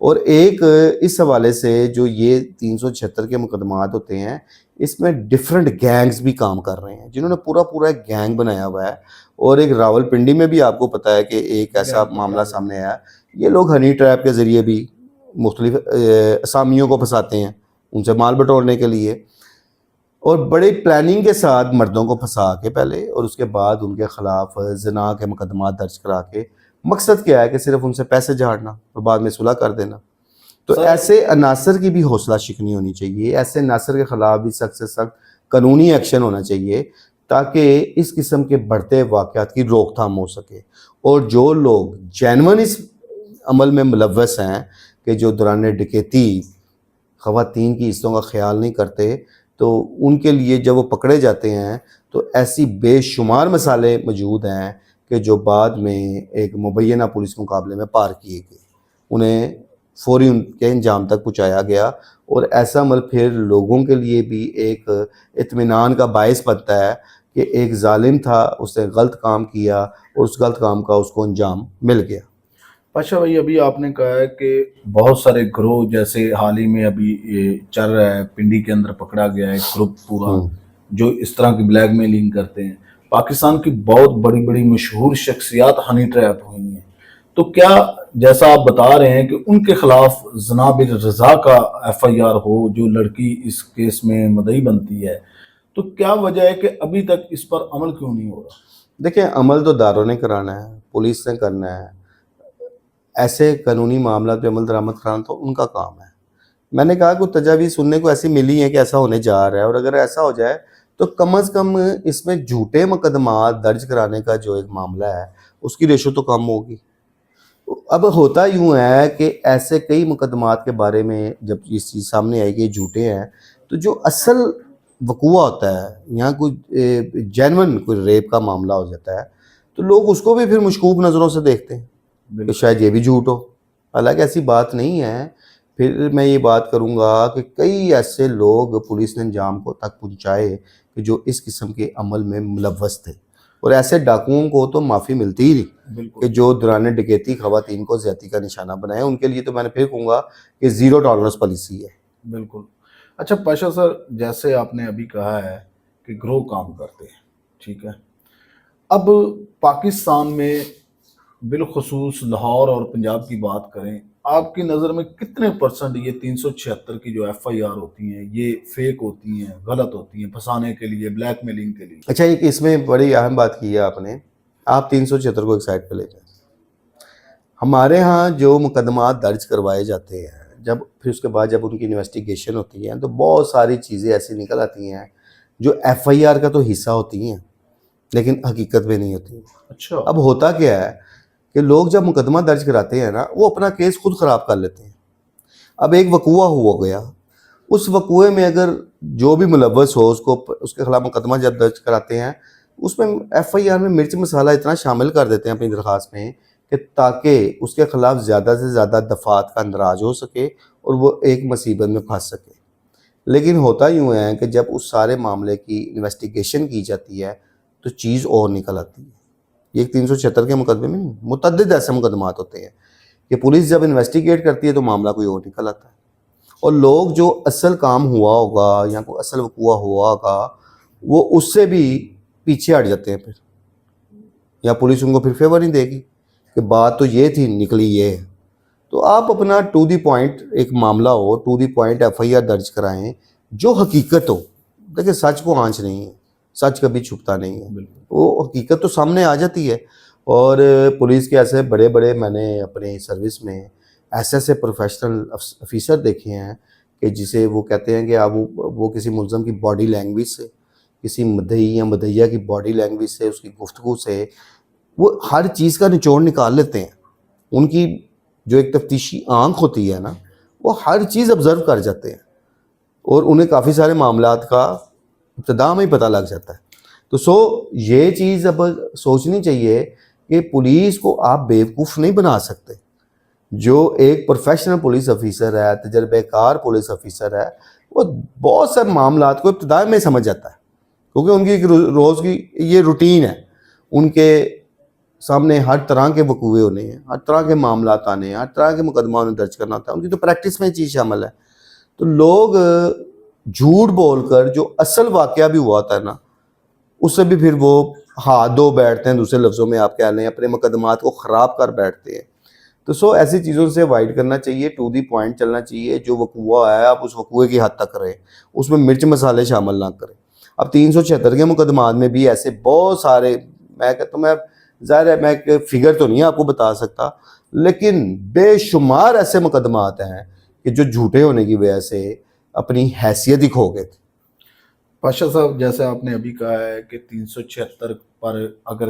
اور ایک اس حوالے سے جو یہ 376 کے مقدمات ہوتے ہیں اس میں ڈفرینٹ گینگز بھی کام کر رہے ہیں جنہوں نے پورا ایک گینگ بنایا ہوا ہے. اور ایک راول پنڈی میں بھی آپ کو پتا ہے کہ ایک ایسا معاملہ سامنے آیا. یہ لوگ ہنی ٹریپ کے ذریعے بھی مختلف اسامیوں کو پھنساتے ہیں ان سے مال بٹورنے کے لیے, اور بڑے پلاننگ کے ساتھ مردوں کو پھنسا کے پہلے, اور اس کے بعد ان کے خلاف زنا کے مقدمات درج کرا کے مقصد کیا ہے کہ صرف ان سے پیسے جھاڑنا اور بعد میں صلح کر دینا. تو ایسے عناصر کی بھی حوصلہ شکنی ہونی چاہیے, ایسے عناصر کے خلاف بھی سخت سے سخت قانونی ایکشن ہونا چاہیے تاکہ اس قسم کے بڑھتے واقعات کی روک تھام ہو سکے. اور جو لوگ جینون اس عمل میں ملوث ہیں کہ جو دوران ڈکیتی خواتین کی عزتوں کا خیال نہیں کرتے, تو ان کے لیے جب وہ پکڑے جاتے ہیں تو ایسی بے شمار مسالے موجود ہیں کہ جو بعد میں ایک مبینہ پولیس مقابلے میں پار کیے گئے, انہیں فوری ان کے انجام تک پہنچایا گیا. اور ایسا عمل پھر لوگوں کے لیے بھی ایک اطمینان کا باعث بنتا ہے کہ ایک ظالم تھا, اس نے غلط کام کیا اور اس غلط کام کا اس کو انجام مل گیا. پاشا بھائی, ابھی آپ نے کہا ہے کہ بہت سارے گروہ, جیسے حال ہی میں ابھی یہ چل رہا ہے پنڈی کے اندر پکڑا گیا ہے گروپ پورا جو اس طرح کی بلیک میلنگ کرتے ہیں. پاکستان کی بہت بڑی بڑی مشہور شخصیات ہنی ٹریپ ہوئی ہیں, تو کیا جیسا آپ بتا رہے ہیں کہ ان کے خلاف جناب رضا کا ایف آئی آر ہو, جو لڑکی اس کیس میں مدعی بنتی ہے, تو کیا وجہ ہے کہ ابھی تک اس پر عمل کیوں نہیں ہو رہا؟ دیکھیں, عمل تو داروں نے کرانا ہے, پولیس نے کرنا ہے. ایسے قانونی معاملات پہ عمل درآمد کرانا تو ان کا کام ہے. میں نے کہا کہ تجاویز سننے کو ایسی ملی ہیں کہ ایسا ہونے جا رہا ہے, اور اگر ایسا ہو جائے تو کم از کم اس میں جھوٹے مقدمات درج کرانے کا جو ایک معاملہ ہے اس کی ریشو تو کم ہوگی. اب ہوتا یوں ہے کہ ایسے کئی مقدمات کے بارے میں جب یہ چیز سامنے آئے گی جھوٹے ہیں, تو جو اصل وقوع ہوتا ہے یہاں کوئی جینون کوئی ریپ کا معاملہ ہو جاتا ہے تو لوگ اس کو بھی پھر مشکوک نظروں سے دیکھتے ہیں کہ شاید یہ بھی جھوٹ ہو. حالانکہ ایسی بات نہیں ہے. پھر میں یہ بات کروں گا کہ کئی ایسے لوگ پولیس نے انجام کو تک پہنچائے کہ جو اس قسم کے عمل میں ملوث تھے, اور ایسے ڈاکوؤں کو تو معافی ملتی ہی نہیں کہ جو دوران ڈکیتی خواتین کو زیادتی کا نشانہ بنائے. ان کے لیے تو میں نے پھر کہوں گا کہ زیرو ٹالرنس پالیسی ہے. بالکل. اچھا پاشا سر, جیسے آپ نے ابھی کہا ہے کہ گروہ کام کرتے ہیں, ٹھیک ہے, اب پاکستان میں بالخصوص لاہور اور پنجاب کی بات کریں, آپ کی نظر میں کتنے پرسنٹ یہ 376 کی جو ایف آئی آر ہوتی ہیں یہ فیک ہوتی ہیں, غلط ہوتی ہیں, پھنسانے کے لیے, بلیک میلنگ کے لیے؟ اچھا, ایک اس میں بڑی اہم بات کی ہے آپ نے. آپ 376 کو ایک سائڈ پہ لے جائیں. ہمارے ہاں جو مقدمات درج کروائے جاتے ہیں, جب پھر اس کے بعد جب ان کی انویسٹیگیشن ہوتی ہے تو بہت ساری چیزیں ایسی نکل آتی ہیں جو ایف آئی آر کا تو حصہ ہوتی ہیں لیکن حقیقت میں نہیں ہوتی. اچھا. اب ہوتا کیا ہے کہ لوگ جب مقدمہ درج کراتے ہیں نا, وہ اپنا کیس خود خراب کر لیتے ہیں. اب ایک وقوع ہوا گیا, اس وقوعے میں اگر جو بھی ملوث ہو اس کے خلاف مقدمہ جب درج کراتے ہیں, اس میں ایف آئی آر میں مرچ مسالہ اتنا شامل کر دیتے ہیں اپنی درخواست میں کہ تاکہ اس کے خلاف زیادہ سے زیادہ دفعات کا اندراج ہو سکے اور وہ ایک مصیبت میں پھنس سکے. لیکن ہوتا یوں ہے کہ جب اس سارے معاملے کی انویسٹیگیشن کی جاتی ہے تو چیز اور نکل آتی ہے. یہ 376 کے مقدمے میں نہیں, متعدد ایسے مقدمات ہوتے ہیں کہ پولیس جب انویسٹیگیٹ کرتی ہے تو معاملہ کوئی اور نکل آتا ہے, اور لوگ جو اصل کام ہوا ہوگا یا کوئی اصل وقوع ہوا ہوگا وہ اس سے بھی پیچھے ہٹ جاتے ہیں پھر, یا پولیس ان کو پھر فیور نہیں دے گی کہ بات تو یہ تھی نکلی یہ. تو آپ اپنا ٹو دی پوائنٹ ایک معاملہ ہو, to the point F I R درج کرائیں جو حقیقت ہو. دیکھیں, سچ کو آنچ نہیں ہے, سچ کبھی چھپتا نہیں ہے, وہ حقیقت تو سامنے آ جاتی ہے. اور پولیس کے ایسے بڑے بڑے, میں نے اپنے سروس میں ایسے پروفیشنل افیسر دیکھے ہیں کہ جسے وہ کہتے ہیں کہ اب وہ کسی ملزم کی باڈی لینگویج سے, کسی مدعی یا مدعیہ کی باڈی لینگویج سے, اس کی گفتگو سے وہ ہر چیز کا نچوڑ نکال لیتے ہیں. ان کی جو ایک تفتیشی آنکھ ہوتی ہے نا, وہ ہر چیز آبزرو کر جاتے ہیں اور انہیں کافی سارے معاملات کا ابتدا میں ہی پتہ لگ جاتا ہے. تو یہ چیز اب سوچنی چاہیے کہ پولیس کو آپ بیوقوف نہیں بنا سکتے. جو ایک پروفیشنل پولیس افیسر ہے, تجربہ کار پولیس افیسر ہے, وہ بہت سے معاملات کو ابتدا میں سمجھ جاتا ہے کیونکہ ان کی ایک روز کی یہ روٹین ہے. ان کے سامنے ہر طرح کے وقوع ہونے ہیں، ہر طرح کے معاملات آنے ہیں، ہر طرح کے مقدمہ انہیں درج کرنا ہوتا ہے، ان کی تو پریکٹس میں یہ چیز شامل ہے. تو لوگ جھوٹ بول کر جو اصل واقعہ بھی ہوا ہوتا ہے نا، اس سے بھی پھر وہ ہاتھ دھو بیٹھتے ہیں، دوسرے لفظوں میں آپ کہہ لیں اپنے مقدمات کو خراب کر بیٹھتے ہیں. تو ایسی چیزوں سے اوائڈ کرنا چاہیے، ٹو دی پوائنٹ چلنا چاہیے. جو وقوع ہے آپ اس وقوع کی حد تک کریں، اس میں مرچ مسالے شامل نہ کریں. اب 376 کے مقدمات میں بھی ایسے بہت سارے، میں کہتا ہوں، میں ظاہر ہے میں ایک فگر تو نہیں آپ کو بتا سکتا، لیکن بے شمار ایسے مقدمات ہیں کہ جو جھوٹے ہونے کی وجہ سے اپنی حیثیت ہی کھو گئے تھے. پاشا صاحب، جیسے آپ نے ابھی کہا ہے کہ 376 پر اگر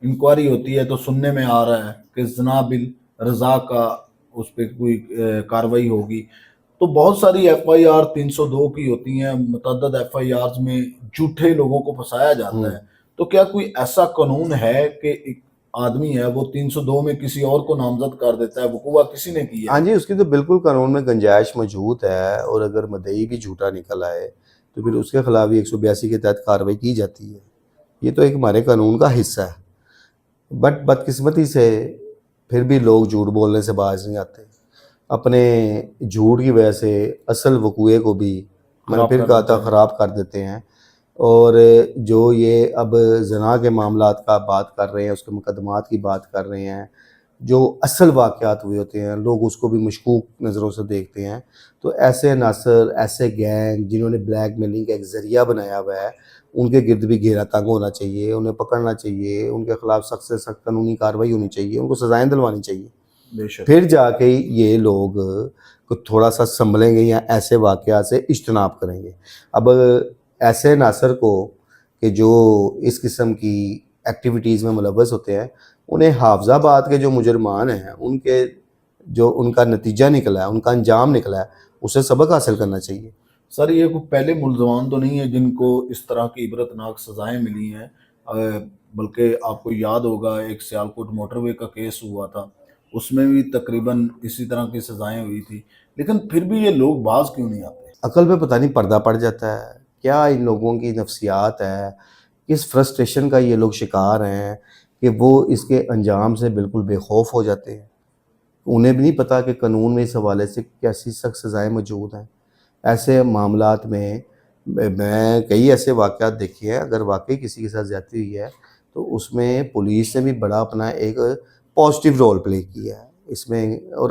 انکوائری ہوتی ہے تو سننے میں آ رہا ہے کہ زنا بالرضا کا اس پہ کوئی کاروائی ہوگی، تو بہت ساری ایف آئی آر 302 کی ہوتی ہیں، متعدد ایف آئی آرز میں جھوٹے لوگوں کو پھنسایا جاتا ہے. تو کیا کوئی ایسا قانون ہے کہ ایک آدمی ہے وہ 302 میں کسی اور کو نامزد کر دیتا ہے، وقوع کسی نے کیا ہاں ہے؟ جی، اس کی تو بالکل قانون میں گنجائش موجود ہے، اور اگر مدعی بھی جھوٹا نکل آئے تو پھر اس کے خلاف بھی 182 کے تحت کارروائی کی جاتی ہے. یہ تو ایک ہمارے قانون کا حصہ ہے. بٹ بدقسمتی سے پھر بھی لوگ جھوٹ بولنے سے باز نہیں آتے، اپنے جھوٹ کی وجہ سے اصل وقوعے کو بھی، میں نے پھر کہا تھا، خراب کر دیتے ہیں. اور جو یہ اب زنا کے معاملات کا بات کر رہے ہیں، اس کے مقدمات کی بات کر رہے ہیں، جو اصل واقعات ہوئے ہوتے ہیں لوگ اس کو بھی مشکوک نظروں سے دیکھتے ہیں. تو ایسے عناصر، ایسے گینگ جنہوں نے بلیک میلنگ کا ایک ذریعہ بنایا ہوا ہے، ان کے گرد بھی گھیرا تنگ ہونا چاہیے، انہیں پکڑنا چاہیے، ان کے خلاف سخت سے سخت قانونی کارروائی ہونی چاہیے، ان کو سزائیں دلوانی چاہیے. بے شک. پھر جا کے یہ لوگ تھوڑا سا سنبھلیں گے یا ایسے واقعات سے اجتناب کریں گے. اب ایسے عناصر کو کہ جو اس قسم کی ایکٹیویٹیز میں ملوث ہوتے ہیں، انہیں حافظ آباد کے جو مجرمان ہیں، ان کے جو ان کا نتیجہ نکلا ہے، ان کا انجام نکلا ہے، اسے سبق حاصل کرنا چاہیے. سر، یہ کوئی پہلے ملزمان تو نہیں ہے جن کو اس طرح کی عبرتناک سزائیں ملی ہیں، بلکہ آپ کو یاد ہوگا ایک سیالکوٹ موٹر وے کا کیس ہوا تھا، اس میں بھی تقریباً اسی طرح کی سزائیں ہوئی تھی، لیکن پھر بھی یہ لوگ باز کیوں نہیں آتے؟ عقل پہ پتہ نہیں پردہ پڑ جاتا ہے، کیا ان لوگوں کی نفسیات ہے، کس فرسٹریشن کا یہ لوگ شکار ہیں کہ وہ اس کے انجام سے بالکل بے خوف ہو جاتے ہیں. انہیں بھی نہیں پتہ کہ قانون میں اس حوالے سے کیسی سخت سزائیں موجود ہیں. ایسے معاملات میں میں کئی ایسے واقعات دیکھے ہیں، اگر واقعی کسی کے ساتھ زیادتی ہوئی ہے تو اس میں پولیس نے بھی بڑا اپنا ایک پازیٹیو رول پلے کیا ہے اس میں. اور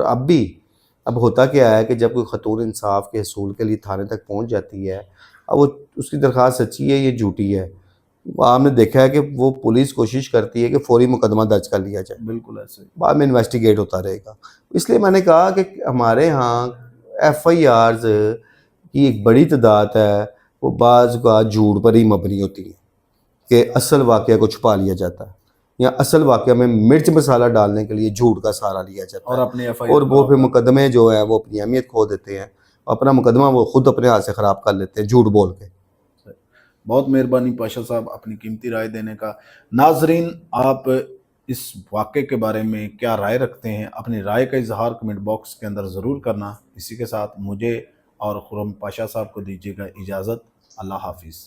اب ہوتا کیا ہے کہ جب کوئی خاتون انصاف کے حصول کے لیے تھانے تک پہنچ جاتی ہے، اب وہ اس کی درخواست سچی ہے یہ جھوٹی ہے، آپ نے دیکھا ہے کہ وہ پولیس کوشش کرتی ہے کہ فوری مقدمہ درج کر لیا جائے، بالکل ایسے. بعد میں انویسٹیگیٹ ہوتا رہے گا. اس لیے میں نے کہا کہ ہمارے ہاں ایف آئی آرز کی ایک بڑی تعداد ہے، وہ بعض کا جھوٹ پر ہی مبنی ہوتی ہے کہ اصل واقعہ کو چھپا لیا جاتا ہے، یا اصل واقعہ میں مرچ مسالہ ڈالنے کے لیے جھوٹ کا سہارا لیا جاتا اور ہے، اپنی ایف آئی اور آر وہ پھر مقدمے جو ہیں وہ اپنی اہمیت کھو دیتے ہیں، اپنا مقدمہ وہ خود اپنے ہاتھ سے خراب کر لیتے ہیں جھوٹ بول کے. بہت مہربانی پاشا صاحب اپنی قیمتی رائے دینے کا. ناظرین، آپ اس واقعے کے بارے میں کیا رائے رکھتے ہیں؟ اپنی رائے کا اظہار کمنٹ باکس کے اندر ضرور کرنا. اسی کے ساتھ مجھے اور خرم پاشا صاحب کو دیجیے گا اجازت. اللہ حافظ.